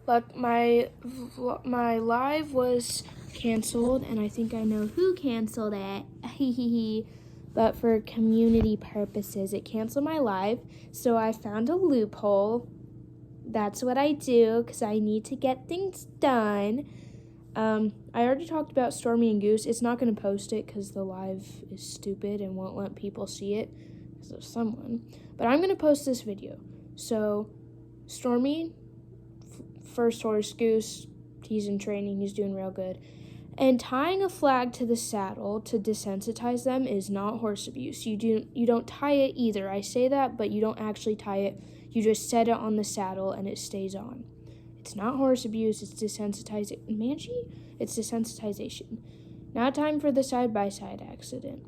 but my live was canceled, and I think I know who canceled it. But for community purposes, it canceled my live. So I found a loophole. That's what I do because I need to get things done. I already talked about Stormy and Goose. It's not going to post it because the live is stupid and won't let people see it because of someone. But I'm going to post this video. So, Stormy, first horse, Goose, he's in training. He's doing real good. And tying a flag to the saddle to desensitize them is not horse abuse. You don't tie it either. I say that, but you don't actually tie it. You just set it on the saddle and it stays on. It's not horse abuse, it's desensitization. Manji? It's desensitization. Now time for the side-by-side accident.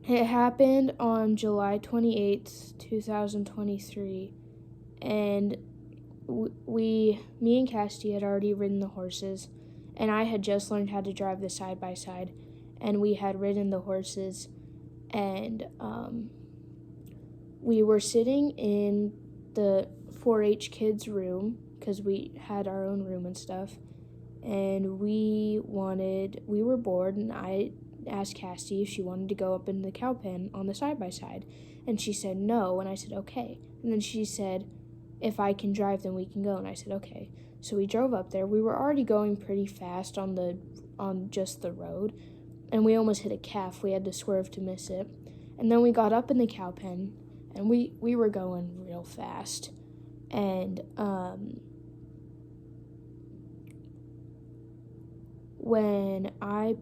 It happened on July 28th, 2023. And me and Cassidy had already ridden the horses. And I had just learned how to drive the side-by-side. And we had ridden the horses. And we were sitting in the 4-H kids' room because we had our own room and stuff. And we were bored, and I asked Cassie if she wanted to go up in the cow pen on the side-by-side. And she said no, and I said okay. And then she said, if I can drive, then we can go. And I said okay. So we drove up there. We were already going pretty fast on just the road, and we almost hit a calf. We had to swerve to miss it. And then we got up in the cow pen, and we were going real fast. And when I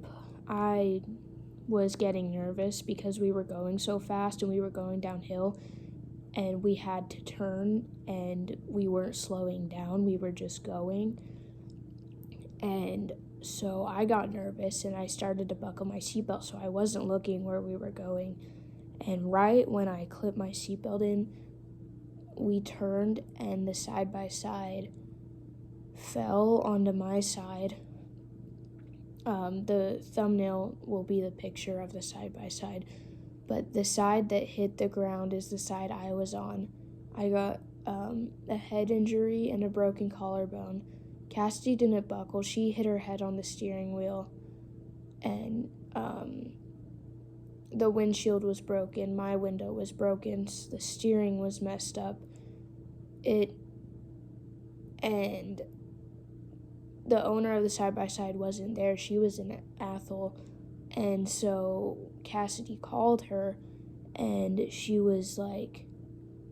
was getting nervous because we were going so fast and we were going downhill, and we had to turn, and we weren't slowing down, we were just going. And so I got nervous, and I started to buckle my seatbelt, so I wasn't looking where we were going. And right when I clipped my seatbelt in, we turned, and the side-by-side fell onto my side. The thumbnail will be the picture of the side-by-side. But the side that hit the ground is the side I was on. I got a head injury and a broken collarbone. Cassidy didn't buckle. She hit her head on the steering wheel. And the windshield was broken. My window was broken. The steering was messed up. And the owner of the side-by-side wasn't there. She was in Athol. And so Cassidy called her, and she was like,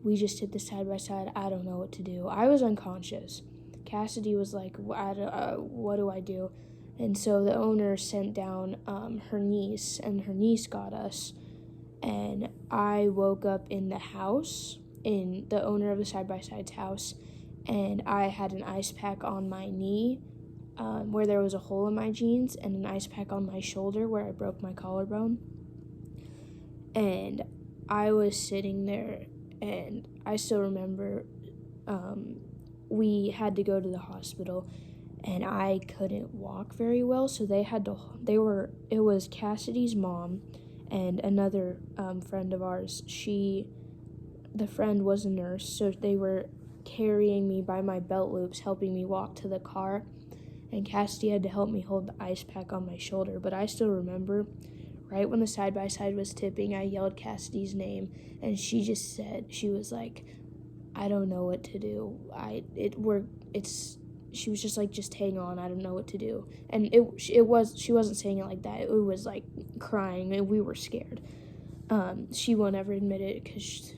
we just hit the side-by-side. I don't know what to do. I was unconscious. Cassidy was like, what do I do? And so the owner sent down her niece, and her niece got us. And I woke up in the house, in the owner of the side-by-side's house, and I had an ice pack on my knee, where there was a hole in my jeans, and an ice pack on my shoulder where I broke my collarbone. And I was sitting there, and I still remember we had to go to the hospital, and I couldn't walk very well, so it was Cassidy's mom and another friend of ours. The friend was a nurse, so they were carrying me by my belt loops, helping me walk to the car. And Cassidy had to help me hold the ice pack on my shoulder. But I still remember, right when the side-by-side was tipping, I yelled Cassidy's name, and she was like, I don't know what to do. She was just like, just hang on, I don't know what to do. And she wasn't saying it like that. It was like crying, and we were scared. She won't ever admit it because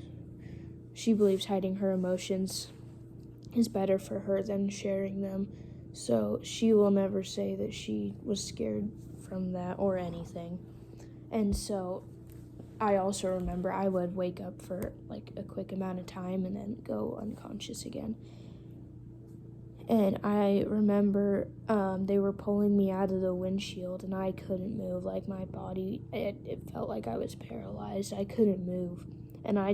she believes hiding her emotions is better for her than sharing them. So she will never say that she was scared from that or anything. And so I also remember I would wake up for like a quick amount of time and then go unconscious again. And I remember they were pulling me out of the windshield, and I couldn't move. Like my body, it felt like I was paralyzed. I couldn't move. And I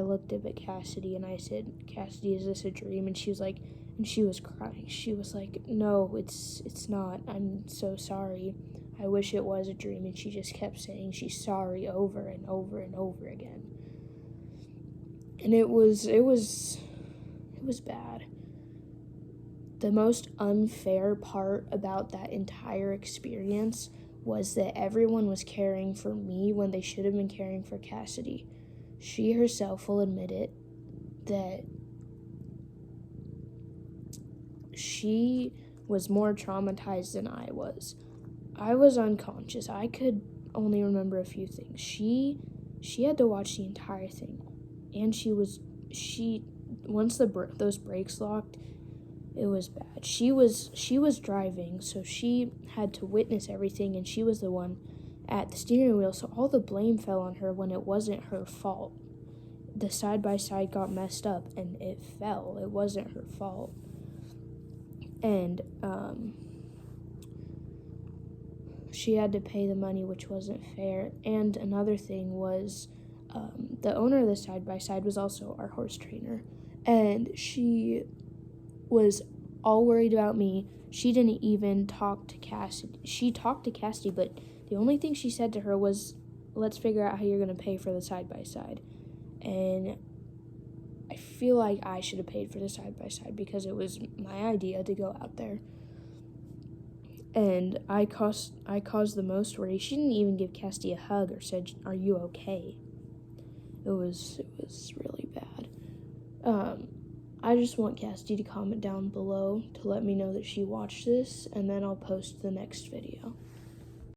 looked up at Cassidy, and I said, Cassidy, is this a dream? And she was like, and she was crying. She was like, no, it's not. I'm so sorry. I wish it was a dream. And she just kept saying she's sorry over and over and over again. And it was bad. the most unfair part about that entire experience was that everyone was caring for me when they should have been caring for Cassidy. She herself will admit it, that she was more traumatized than I was. I was unconscious. I could only remember a few things. She had to watch the entire thing, and once those brakes locked, it was bad. She was driving, so she had to witness everything, and she was the one at the steering wheel, so all the blame fell on her when it wasn't her fault. The side-by-side got messed up, and it fell. It wasn't her fault. And she had to pay the money, which wasn't fair. And another thing was, the owner of the side-by-side was also our horse trainer, and she was all worried about me. She didn't even talk to Cassidy. She talked to Cassidy, but the only thing she said to her was, let's figure out how you're going to pay for the side-by-side. And I feel like I should have paid for the side-by-side because it was my idea to go out there. And I caused the most worry. She didn't even give Cassidy a hug or said, are you okay? It was really bad. I just want Cassidy to comment down below to let me know that she watched this, and then I'll post the next video.